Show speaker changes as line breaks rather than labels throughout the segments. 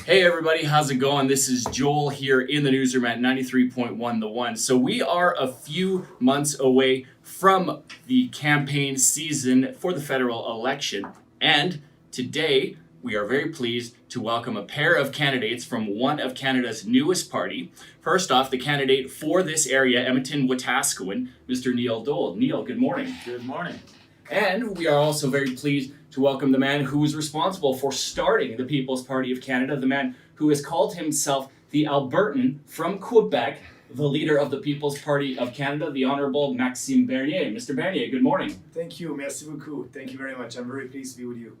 Hey everybody, how's it going? This is Joel here in the newsroom at 93.1 The One. So we are a few months away from the campaign season for the federal election. And today we are very pleased to welcome a pair of candidates from one of Canada's newest party. First off, the candidate for this area, Edmonton-Wetaskiwin, Mr. Neil Dole. Neil, good morning.
Good morning.
And we are also very pleased to welcome the man who is responsible for starting the People's Party of Canada, the man who has called himself the Albertan from Quebec, the leader of the People's Party of Canada, the Honorable Maxime Bernier. Mr. Bernier, good morning.
Thank you. Merci beaucoup. Thank you very much. I'm very pleased to be with you.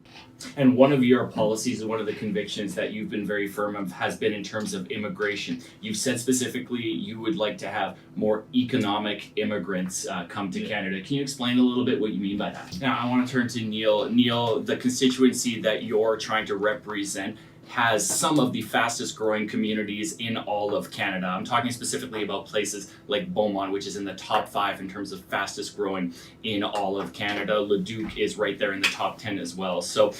And one of your policies and one of the convictions that you've been very firm of has been in terms of immigration. You've said specifically you would like to have more economic immigrants come to Canada. Can you explain a little bit what you mean by that? Now, I want to turn to Neil. Neil, the constituency that you're trying to represent has some of the fastest growing communities in all of Canada. I'm talking specifically about places like Beaumont, which is in the top 5 in terms of fastest growing in all of Canada. Leduc is right there in the top 10 as well. So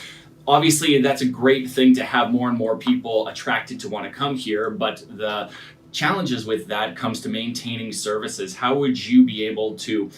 obviously that's a great thing to have more and more people attracted to want to come here, but the challenges with that comes to maintaining services. How would you be able to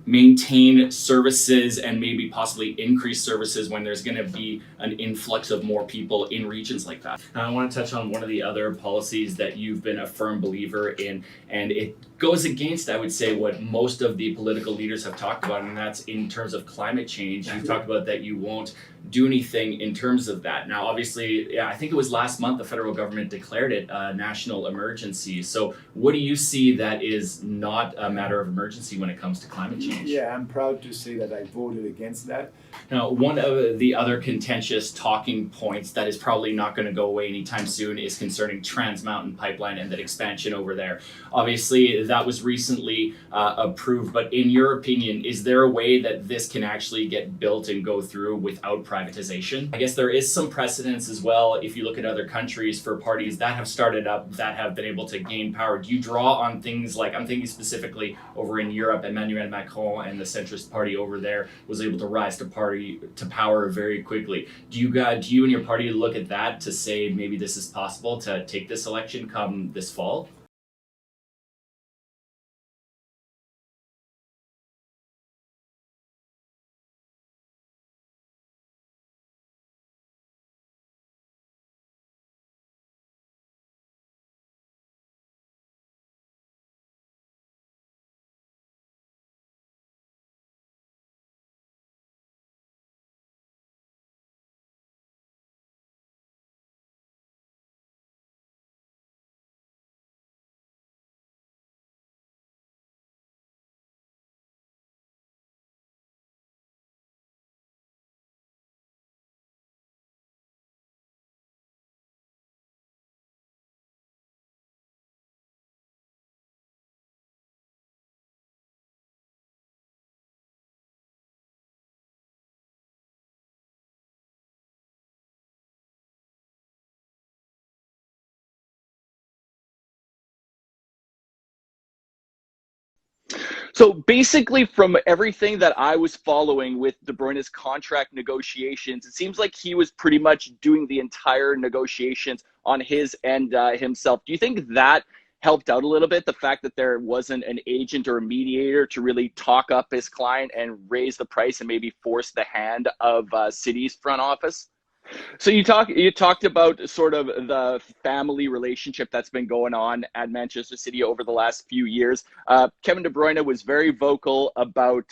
maintain services and maybe possibly increase services when there's going to be an influx of more people in regions like that? Now, I want to touch on one of the other policies that you've been a firm believer in, and it goes against, I would say, what most of the political leaders have talked about, and that's in terms of climate change. You've talked about that you won't do anything in terms of that. Now, obviously, I think it was last month the federal government declared it a national emergency. So what do you see that is not a matter of emergency when it comes to climate change?
Yeah, I'm proud to say that I voted against that.
Now, one of the other contentious talking points that is probably not going to go away anytime soon is concerning Trans Mountain Pipeline and that expansion over there. Obviously, that was recently approved, but in your opinion, is there a way that this can actually get built and go through without privatization? I guess there is some precedence as well, if you look at other countries, for parties that have started up, that have been able to gain power. Do you draw on things like, I'm thinking specifically over in Europe, Emmanuel Macron and the centrist party over there was able to rise to power very quickly. Do you and your party look at that to say maybe this is possible to take this election come this fall?
So basically, from everything that I was following with De Bruyne's contract negotiations, it seems like he was pretty much doing the entire negotiations on his end himself. Do you think that helped out a little bit, the fact that there wasn't an agent or a mediator to really talk up his client and raise the price and maybe force the hand of City's front office? So you talked about sort of the family relationship that's been going on at Manchester City over the last few years. Kevin De Bruyne was very vocal about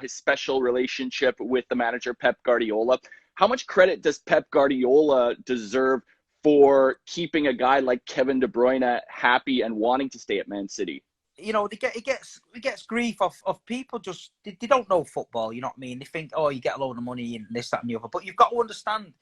his special relationship with the manager Pep Guardiola. How much credit does Pep Guardiola deserve for keeping a guy like Kevin De Bruyne happy and wanting to stay at Man City?
It gets grief of people just they don't know football. You know what I mean? They think, oh, you get a load of money and this, that, and the other. But you've got to understand,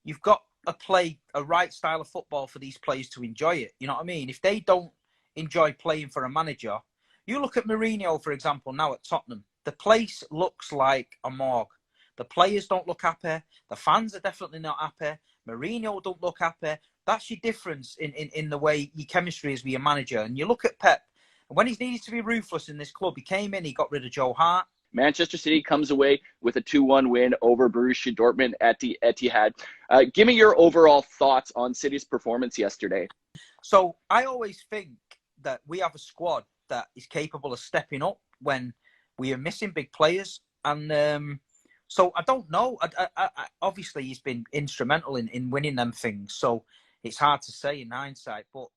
you've got to play a right style of football for these players to enjoy it. You know what I mean? If they don't enjoy playing for a manager, you look at Mourinho, for example, now at Tottenham. The place looks like a morgue. The players don't look happy. The fans are definitely not happy. Mourinho don't look happy. That's your difference in the way your chemistry is with your manager. And you look at Pep. And when he needed to be ruthless in this club, he came in, he got rid of Joe Hart,
Manchester City comes away with a 2-1 win over Borussia Dortmund at the Etihad. Give me your overall thoughts on City's performance yesterday.
So I always think that we have a squad that is capable of stepping up when we are missing big players. And so I don't know. I, obviously, he's been instrumental in winning them things. So it's hard to say in hindsight. But